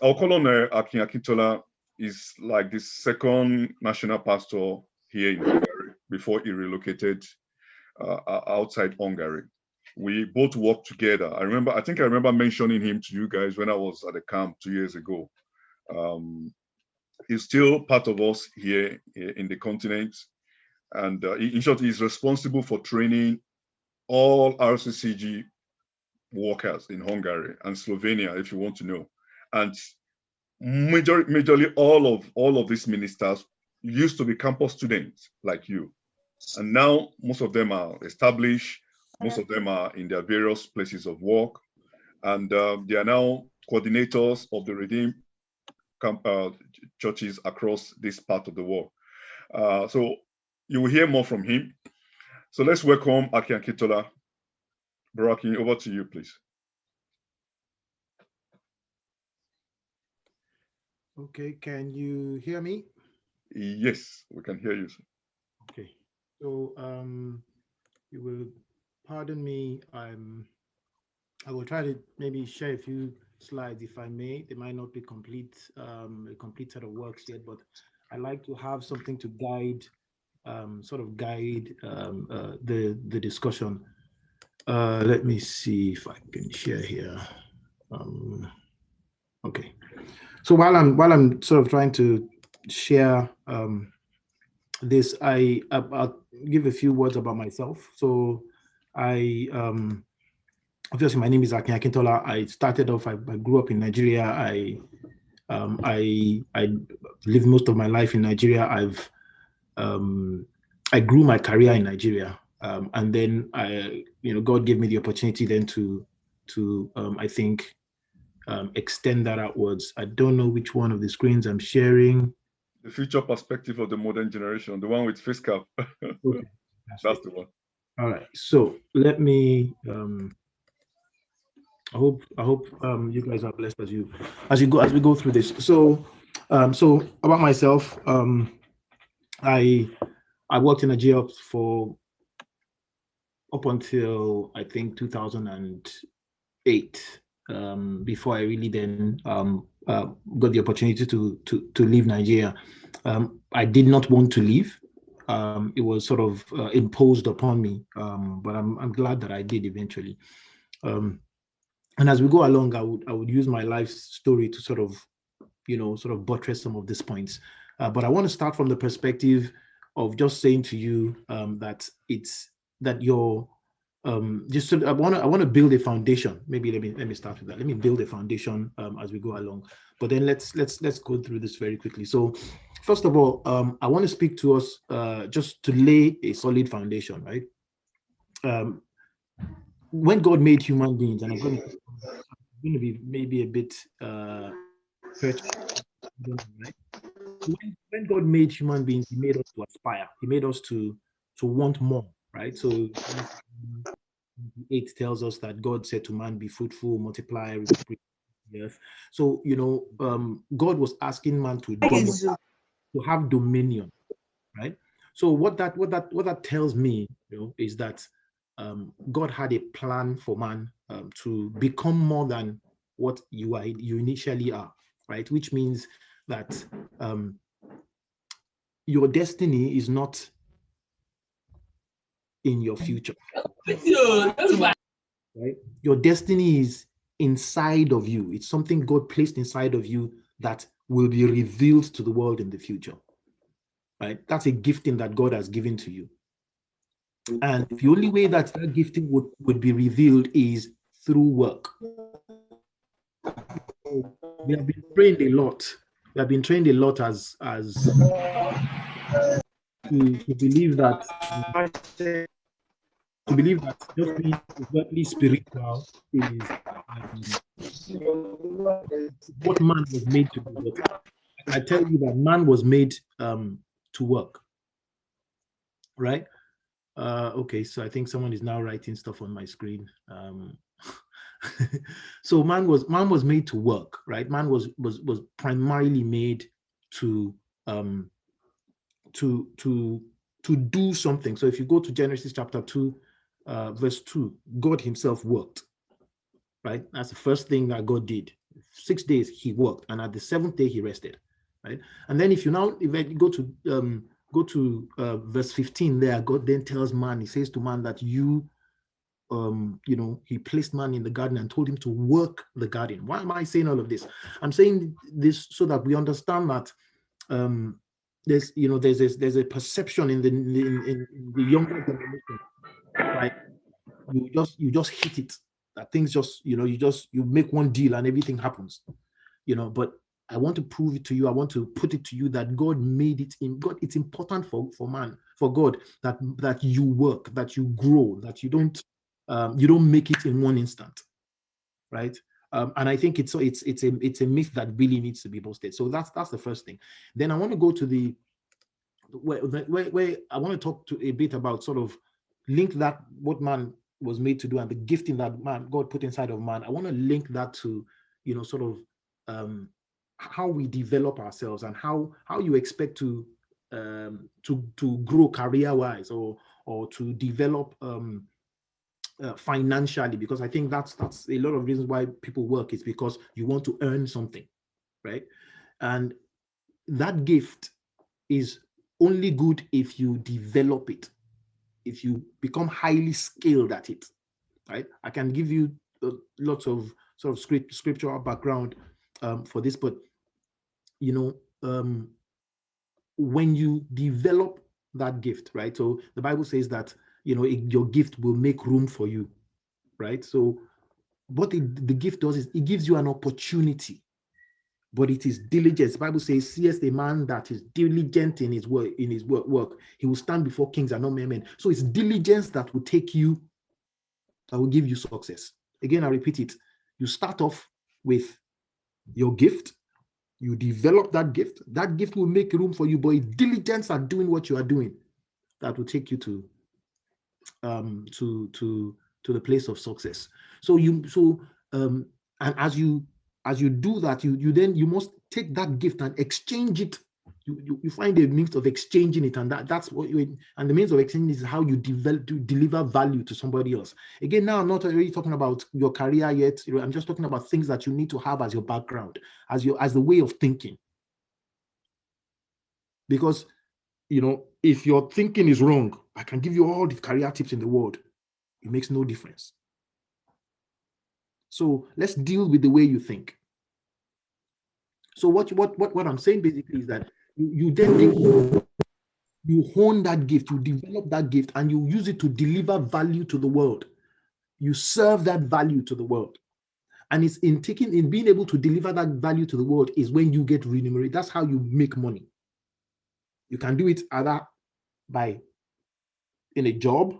Our colonel Akin Akintola is like the second national pastor here in Hungary before he relocated outside Hungary. We both worked together. I think I remember mentioning him to you guys when I was at the camp 2 years ago. He's still part of us here in the continent. And in short, he's responsible for training all RCCG workers in Hungary and Slovenia, if you want to know. And majorly all of these ministers used to be campus students like you. And now most of them are established, most of them are in their various places of work, and they are now coordinators of the Redeemed churches across this part of the world. So you will hear more from him. So let's welcome Akin Akintola. Baraki, over to you, please. Okay, can you hear me? Yes, we can hear you. Okay, so you will pardon me. I will try to maybe share a few slides if I may. They might not be complete, a complete set of works yet, but I like to have something to guide, sort of guide the discussion. Let me see if I can share here. Okay, so while I'm sort of trying to share this, I'll give a few words about myself. So obviously my name is Akin Akintola. I started off, I grew up in Nigeria. I lived most of my life in Nigeria. I grew my career in Nigeria, and then God gave me the opportunity then to I think extend that outwards. I don't know which one of the screens I'm sharing. The future perspective of the modern generation, the one with face cap. Okay. That's the one. All right. So let me. I hope you guys are blessed as we go through this. So so about myself, I worked in Nigeria for up until I think 2008. Before I really then got the opportunity to leave Nigeria. I did not want to leave. It was sort of imposed upon me, but I'm glad that I did eventually. And as we go along, I would use my life story to sort of buttress some of these points. But I want to start from the perspective of just saying to you that you're just so I want to build a foundation. Maybe let me start with that. Let me build a foundation as we go along. But then let's go through this very quickly. So first of all, I want to speak to us just to lay a solid foundation, right? When God made human beings, and I'm going to be maybe a bit right? When God made human beings, He made us to aspire. He made us to want more, right? So 8 tells us that God said to man, "Be fruitful, multiply, replenish the earth." So God was asking man to have dominion, right? So what that tells me, is that God had a plan for man to become more than what you initially are, right? Which means that your destiny is not in your future. Right? Your destiny is inside of you. It's something God placed inside of you that will be revealed to the world in the future. Right? That's a gifting that God has given to you. And the only way that gifting would be revealed is through work. We have been trained a lot. We have been trained a lot as to believe that just being overtly spiritual is what man was made to do. I tell you that man was made to work, right? Okay, so I think someone is now writing stuff on my screen. So man was made to work, right? Man was primarily made to do something. So if you go to Genesis chapter 2, verse 2, God Himself worked, right? That's the first thing that God did. 6 days he worked, and at the 7th day he rested, right? And then if you go to verse 15 there, God then tells man, he says to man that he placed man in the garden and told him to work the garden. Why am I saying all of this? I'm saying this so that we understand that there's a perception in the younger generation, right? You just hit it, that things just, you make one deal and everything happens, but I want to prove it to you. I want to put it to you that God made it in God. It's important for man, for God, that you work, that you grow, that you don't make it in one instant, right? And I think it's a myth that really needs to be busted. So that's the first thing. Then I want to go to where I want to talk to a bit about, sort of link that what man was made to do and the gifting that God put inside of man. I want to link that to sort of how we develop ourselves, and how you expect to grow career wise, or to develop financially, because I think that's a lot of reasons why people work. Is because you want to earn something, right? And that gift is only good if you develop it, if you become highly skilled at it, right? I can give you lots of sort of scriptural background for this, but when you develop that gift, right? So the Bible says that your gift will make room for you, right? So what the gift does is it gives you an opportunity, but it is diligence. The Bible says, "Seest a man that is diligent in his work, he will stand before kings and not mere men." So it's diligence that will give you success. Again, I repeat it. You start off with your gift, you develop that gift will make room for you, but it's diligence at doing what you are doing that will take you to the place of success. And as you do that, you must take that gift and exchange it. You find a means of exchanging it, and that's what and the means of exchange is how you deliver value to somebody else. Again, now I'm not really talking about your career yet. I'm just talking about things that you need to have as your background, as the way of thinking. Because if your thinking is wrong, I can give you all the career tips in the world. It makes no difference. So let's deal with the way you think. So what I'm saying basically is that you hone that gift, you develop that gift, and you use it to deliver value to the world. You serve that value to the world. And it's in being able to deliver that value to the world is when you get remunerated. That's how you make money. You can do it either in a job,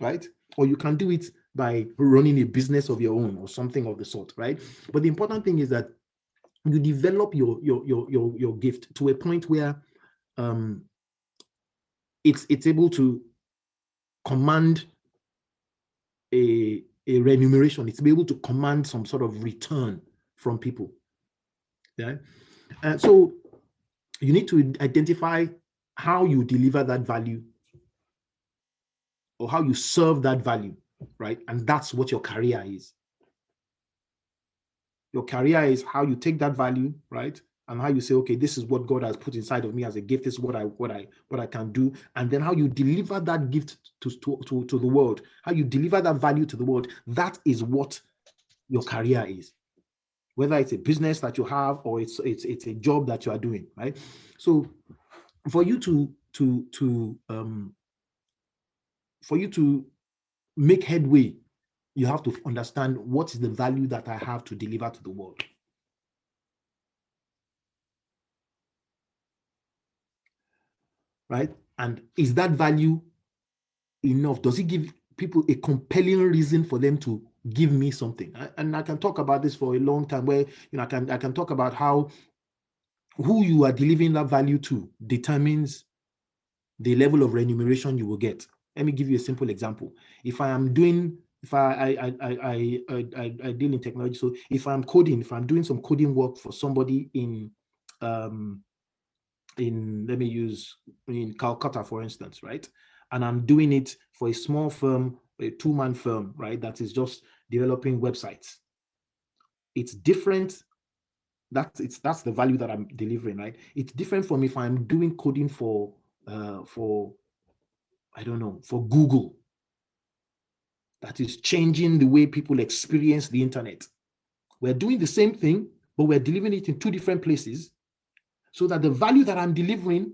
right? Or you can do it by running a business of your own or something of the sort, right? But the important thing is that you develop your gift to a point where it's able to command a remuneration. It's able to command some sort of return from people. Yeah. So you need to identify how you deliver that value, or how you serve that value, right? And that's what your career is. Your career is how you take that value, right? And how you say, okay, this is what God has put inside of me as a gift. This is what I can do. And then how you deliver that gift to the world, how you deliver that value to the world. That is what your career is. Whether it's a business that you have or it's a job that you are doing, right? So for you to make headway, you have to understand what is the value that I have to deliver to the world. Right? And is that value enough? Does it give people a compelling reason for them to give me something? And I can talk about this for a long time, where I can talk about how who you are delivering that value to determines the level of remuneration you will get. Let me give you a simple example. If I deal in technology, so if I'm doing some coding work for somebody in Calcutta, for instance, right? And I'm doing it for a small firm, a two-man firm, right? That is just developing websites. it's different. That's the value that I'm delivering, right? It's different from if I'm doing coding for I don't know, for Google, that is changing the way people experience the internet. We're doing the same thing, but we're delivering it in two different places, so that the value that I'm delivering,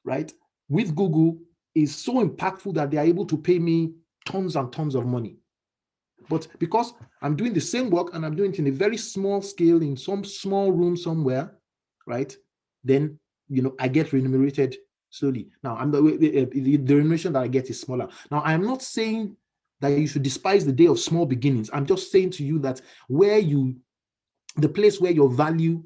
right, with Google is so impactful that they are able to pay me tons and tons of money. But because I'm doing the same work and I'm doing it in a very small scale in some small room somewhere, right, then, you know, I get remunerated slowly. Now, the remuneration that I get is smaller. Now, I'm not saying that you should despise the day of small beginnings. I'm just saying to you that the place where your value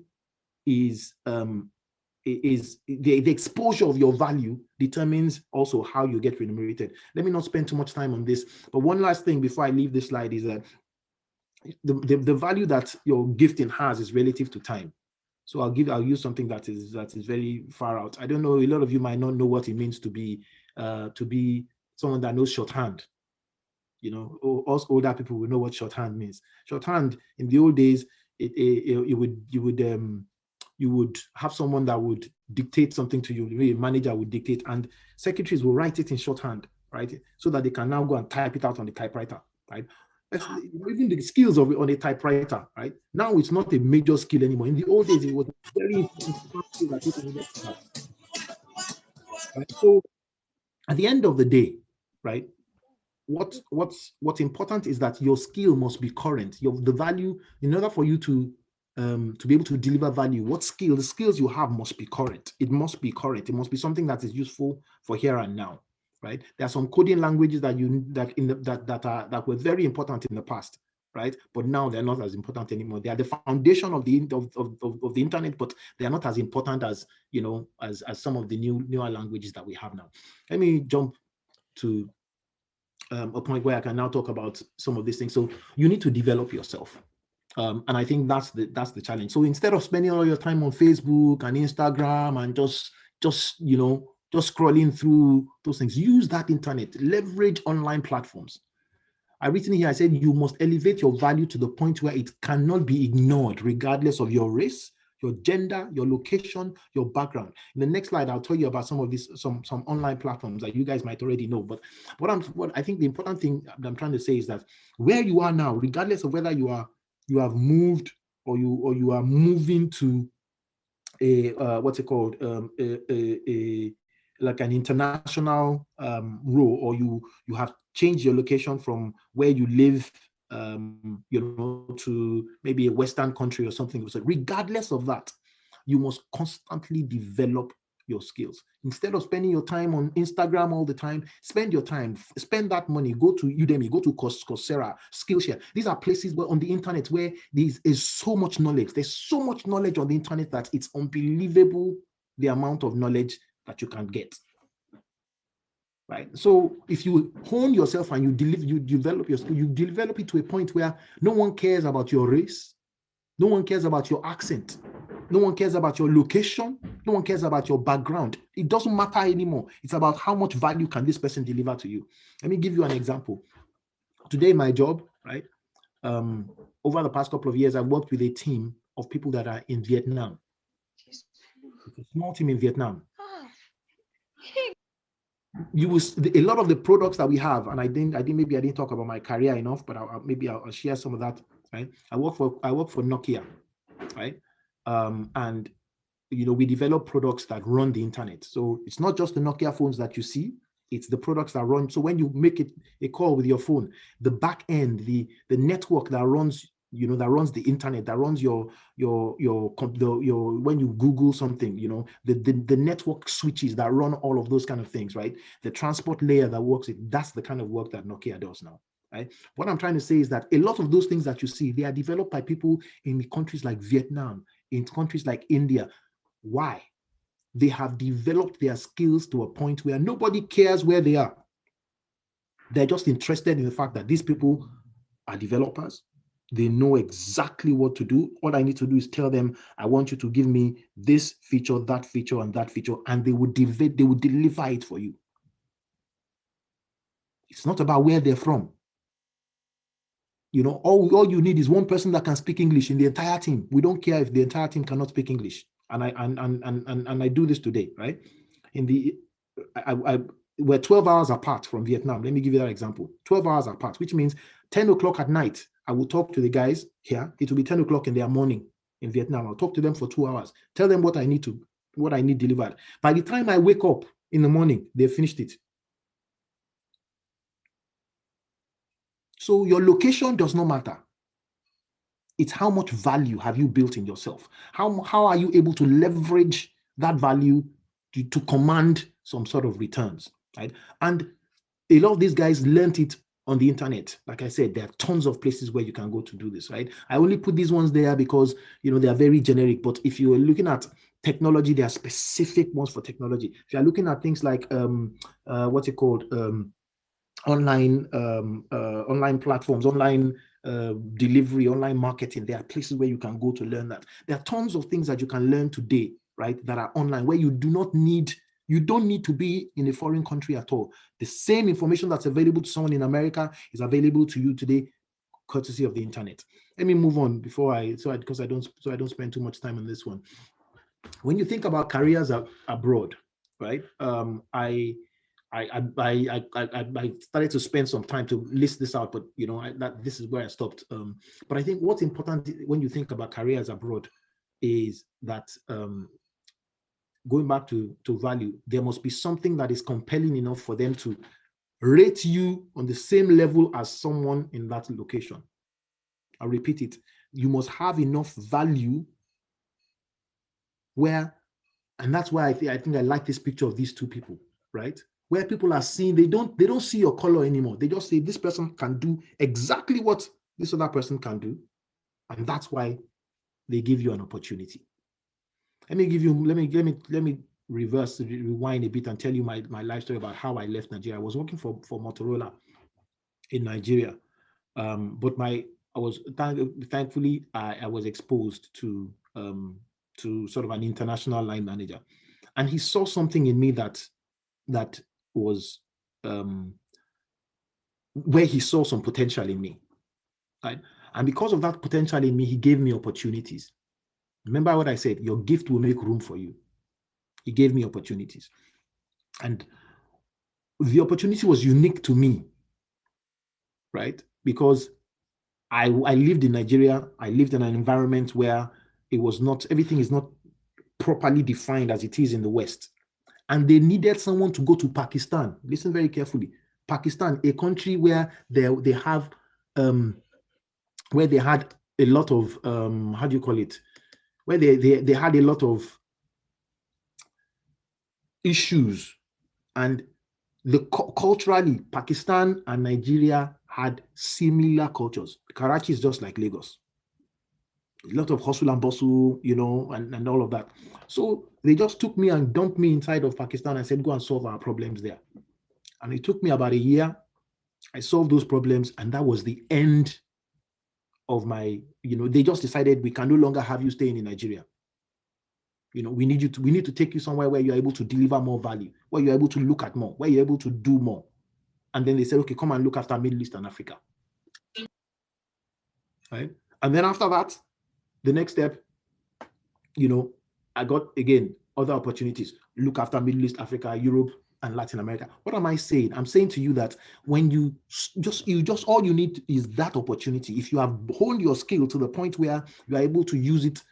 is the exposure of your value determines also how you get remunerated. Let me not spend too much time on this, but one last thing before I leave this slide is that the value that your gifting has is relative to time. So I'll use something that is very far out. I don't know, a lot of you might not know what it means to be someone that knows shorthand. You know, us older people will know what shorthand means. Shorthand in the old days, you would have someone that would dictate something to you. A manager would dictate, and secretaries will write it in shorthand, right? So that they can now go and type it out on the typewriter, right? Even the skills of on a typewriter, right? Now it's not a major skill anymore. In the old days, it was very important skill that people needed to have. Right? So at the end of the day, right? What's important is that your skill must be current. The value, in order for you to be able to deliver value, the skills you have must be current. It must be current. It must be something that is useful for here and now, right? There are some coding languages that were very important in the past, right? But now they're not as important anymore. They are the foundation of the internet, but they are not as important as, you know, as some of the newer languages that we have now. Let me jump to a point where I can now talk about some of these things. So you need to develop yourself. And I think that's the challenge. So instead of spending all your time on Facebook and Instagram and just scrolling through those things, use that internet, leverage online platforms. I've written here, I said, you must elevate your value to the point where it cannot be ignored, regardless of your race, your gender, your location, your background. In the next slide, I'll tell you about some of these, some online platforms that you guys might already know. But what I think the important thing that I'm trying to say is that where you are now, regardless of whether you have moved or you are moving to a what's it called, like an international role, or you have changed your location from where you live, to maybe a Western country or something. So regardless of that, you must constantly develop your skills. Instead of spending your time on Instagram all the time, spend that money, go to Udemy, go to Coursera, Skillshare. These are places where on the internet where there is so much knowledge. There's so much knowledge on the internet that it's unbelievable the amount of knowledge that you can get. Right. So if you hone yourself and you develop your skill, you develop it to a point where no one cares about your race, no one cares about your accent, no one cares about your location, no one cares about your background. It doesn't matter anymore. It's about how much value can this person deliver to you. Let me give you an example. Today, my job, right? Over the past couple of years, I've worked with a team of people that are in Vietnam. It's a small team in Vietnam. You will, a lot of the products that we have, and I didn't talk about my career enough, but I'll share some of that. Right, I work for Nokia, right, and we develop products that run the internet. So it's not just the Nokia phones that you see; it's the products that run. So when you make a call with your phone, the back end, the network that runs, that runs the internet, that runs your when you Google something, the network switches that run all of those kind of things, right? The transport layer that works it, that's the kind of work that Nokia does now, right? What I'm trying to say is that a lot of those things that you see, they are developed by people in countries like Vietnam, in countries like India. Why? They have developed their skills to a point where nobody cares where they are. They're just interested in the fact that these people are developers. They know exactly what to do. All I need to do is tell them, I want you to give me this feature, that feature, and that feature, and they would deliver it for you. It's not about where they're from. You know, all you need is one person that can speak English in the entire team. We don't care if the entire team cannot speak English. And I do this today, right? We're 12 hours apart from Vietnam. Let me give you that example. 12 hours apart, which means 10 o'clock at night, I will talk to the guys here. It will be 10 o'clock in their morning in Vietnam. I'll talk to them for 2 hours, tell them what I need delivered. By the time I wake up in the morning, they've finished it. So your location does not matter. It's how much value have you built in yourself? How are you able to leverage that value to command some sort of returns, right? And a lot of these guys learned it on the internet. Like I said, there are tons of places where you can go to do this, right? I only put these ones there because, you know, they are very generic. But if you are looking at technology, there are specific ones for technology. If you are looking at things like what's it called? Online platforms, online delivery, online marketing. There are places where you can go to learn that. There are tons of things that you can learn today, right, that are online, where you don't need to be in a foreign country at all. The same information that's available to someone in America is available to you today, courtesy of the internet. Let me move on because I don't spend too much time on this one. When you think about careers abroad, right? I started to spend some time to list this out, but you know, this is where I stopped. But I think what's important when you think about careers abroad is that going back to value, there must be something that is compelling enough for them to rate you on the same level as someone in that location. I'll repeat it. You must have enough value and that's why I think I like this picture of these two people, right? Where people are seeing, they don't see your color anymore. They just say this person can do exactly what this other person can do. And that's why they give you an opportunity. Let me rewind a bit and tell you my life story about how I left Nigeria. I was working for Motorola in Nigeria. Thankfully I was exposed to sort of an international line manager. And he saw something in me that was where he saw some potential in me, right? And because of that potential in me, he gave me opportunities. Remember what I said, your gift will make room for you. He gave me opportunities. And the opportunity was unique to me, right? Because I lived in Nigeria. I lived in an environment where everything is not properly defined as it is in the West. And they needed someone to go to Pakistan. Listen very carefully. Pakistan, a country where they had a lot of how do you call it? Where they had a lot of issues, and culturally, Pakistan and Nigeria had similar cultures. Karachi is just like Lagos. A lot of hustle and bustle, you know, and all of that. So they just took me and dumped me inside of Pakistan and said, go and solve our problems there. And it took me about a year. I solved those problems, and that was the end of my, you know, they just decided we can no longer have you staying in Nigeria. You know, we need to take you somewhere where you're able to deliver more value, where you're able to look at more, where you're able to do more. And then they said, okay, come and look after Middle East and Africa. Right? And then after that, the next step, you know, I got, again, other opportunities. Look after Middle East, Africa, Europe, and Latin America. What am I saying? I'm saying to you that when you just all you need is that opportunity. If you have honed your skill to the point where you are able to use it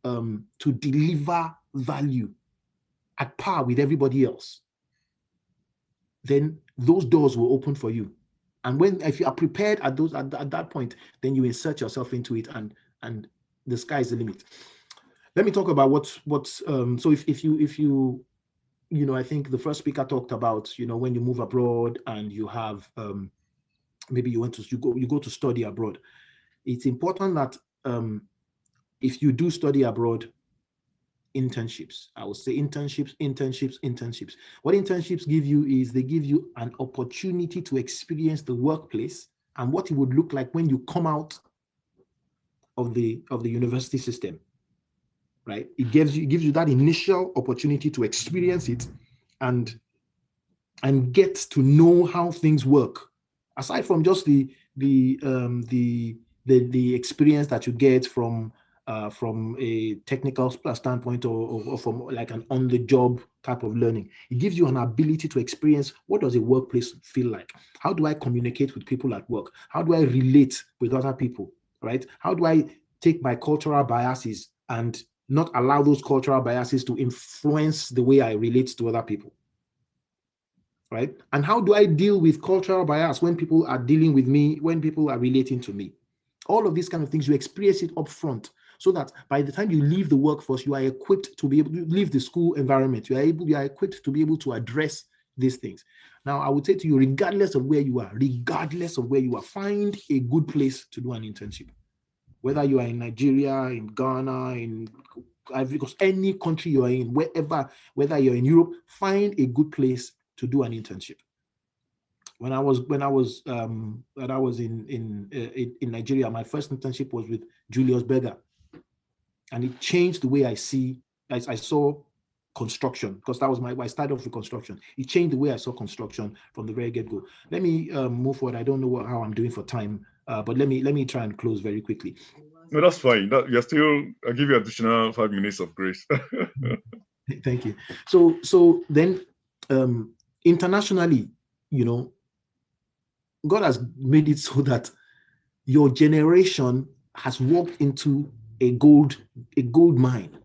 to deliver value at par with everybody else, then those doors will open for you. And if you are prepared at that point, then you insert yourself into it, and the sky is the limit. Let me talk about so if you you know, I think the first speaker talked about, you know, when you move abroad and you have maybe you go to study abroad. It's important that if you do study abroad, internships. I would say internships. What internships give you is they give you an opportunity to experience the workplace and what it would look like when you come out of the university system. Right? It gives you that initial opportunity to experience it and get to know how things work aside from just the experience that you get from a technical standpoint, or from like an on-the-job type of learning. It gives you an ability to experience, what does a workplace feel like? How do I communicate with people at work? How do I relate with other people, right? How do I take my cultural biases and not allow those cultural biases to influence the way I relate to other people, right? And how do I deal with cultural bias when people are dealing with me, when people are relating to me? All of these kind of things, you experience it up front, so that by the time you leave the workforce, you are equipped to be able to leave the school environment. You are equipped to be able to address these things. Now, I would say to you, regardless of where you are, find a good place to do an internship. Whether you are in Nigeria, in Ghana, in Ivory Coast, any country you are in, whether you're in Europe, find a good place to do an internship. When I was in Nigeria, my first internship was with Julius Berger, and it changed the way I saw construction, because that was I started off with construction. It changed the way I saw construction from the very get-go. Let me move forward. I don't know how I'm doing for time, but let me try and close very quickly. No, that's fine. I'll give you additional 5 minutes of grace. Thank you. So then, internationally, God has made it so that your generation has walked into a gold mine,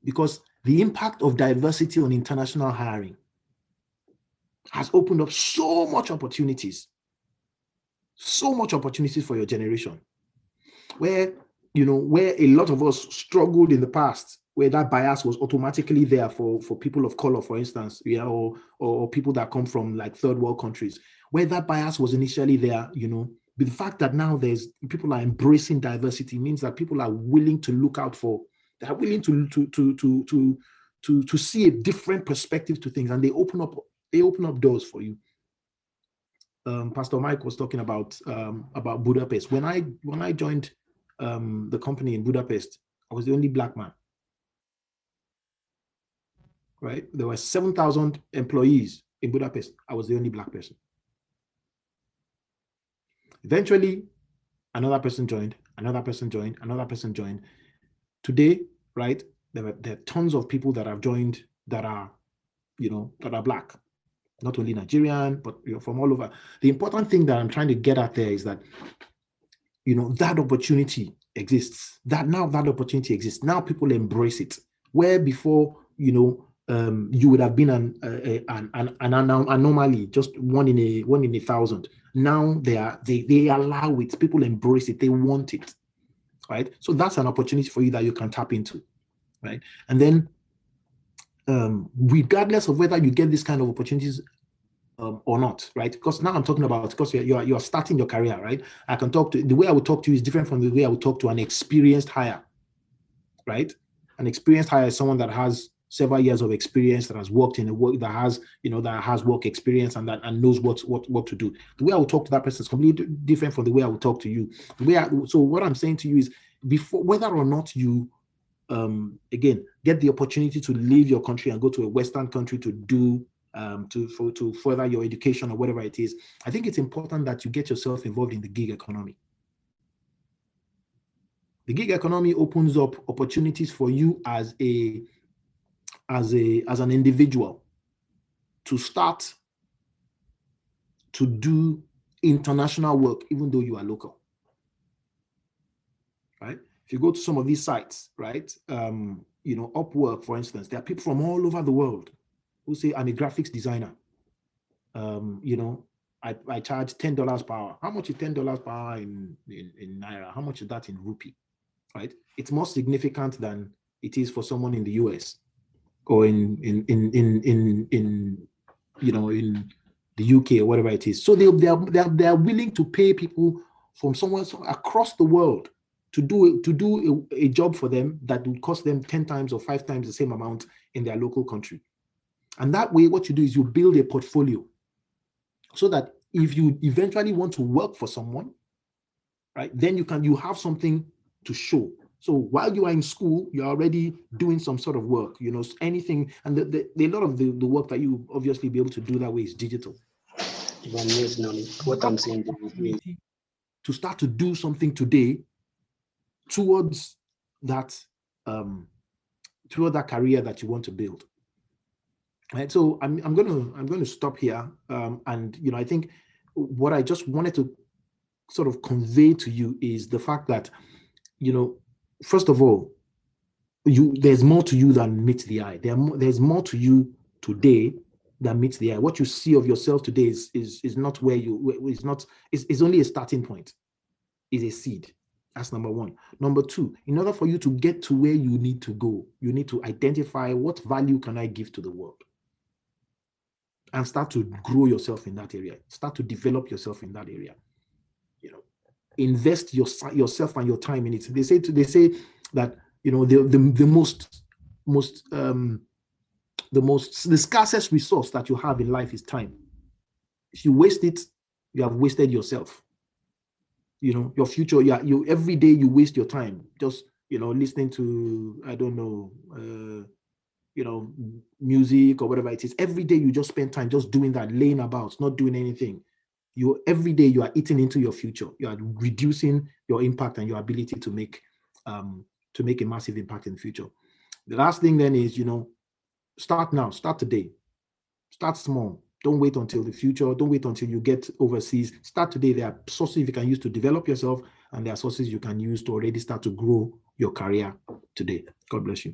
because the impact of diversity on international hiring has opened up so much opportunities for your generation, where a lot of us struggled in the past, where that bias was automatically there for people of color, for instance, or people that come from like third world countries, where that bias was initially there. But the fact that now people are embracing diversity means that people are willing to look out for, they are willing to see a different perspective to things, and they open up doors for you. Pastor Mike was talking about Budapest. When I joined the company in Budapest, I was the only black man. Right? There were 7,000 employees in Budapest. I was the only black person. Eventually, another person joined, another person joined, another person joined. Today, right, there are tons of people that have joined that are black, not only Nigerian, but from all over. The important thing that I'm trying to get at there is that, that opportunity exists. That opportunity exists. Now people embrace it. Where before, you would have been an anomaly, just one in a 1,000. Now they allow it. People embrace it. They want it, right? So that's an opportunity for you that you can tap into, right? And then, regardless of whether you get this kind of opportunities or not, right? Because now I'm talking about, because you're starting your career, right? The way I would talk to you is different from the way I would talk to an experienced hire, right? An experienced hire is someone that has several years of experience, that has worked in a work, that has work experience, and knows what to do. The way I would talk to that person is completely different from the way I would talk to you. So what I'm saying to you is, before, whether or not you again get the opportunity to leave your country and go to a Western country to do to further your education or whatever it is, I think it's important that you get yourself involved in the gig economy. The gig economy opens up opportunities for you as an individual to start to do international work, even though you are local, right? If you go to some of these sites, right, Upwork, for instance, there are people from all over the world who say, I'm a graphics designer. I charge $10 per hour. How much is $10 per hour in Naira? How much is that in rupee, right? It's more significant than it is for someone in the US or in the UK or whatever it is. So they are willing to pay people from somewhere across the world to do a job for them that would cost them 10 times or 5 times the same amount in their local country. And that way, what you do is you build a portfolio, so that if you eventually want to work for someone, right, then you have something to show. So while you are in school, you're already doing some sort of work, anything. And a lot of the work that you obviously be able to do that way is digital. What I'm saying is to start to do something today towards that career that you want to build. Right. So I'm going to stop here. And I think what I just wanted to sort of convey to you is the fact that, first of all, there's more to you than meets the eye. There's more to you today than meets the eye. What you see of yourself today is not where is only a starting point, is a seed. That's number one. Number two, in order for you to get to where you need to go, you need to identify what value can I give to the world, and start to grow yourself in that area. Start to develop yourself in that area. Invest yourself and your time in it. They say that the scarcest resource that you have in life is time. If you waste it, you have wasted yourself. Your future. You every day you waste your time just listening to, I don't know, music or whatever it is. Every day you just spend time just doing that, laying about, not doing anything. Every day you are eating into your future. You are reducing your impact and your ability to make a massive impact in the future. The last thing then is, start now, start today, start small. Don't wait until the future. Don't wait until you get overseas. Start today. There are sources you can use to develop yourself, and there are sources you can use to already start to grow your career today. God bless you.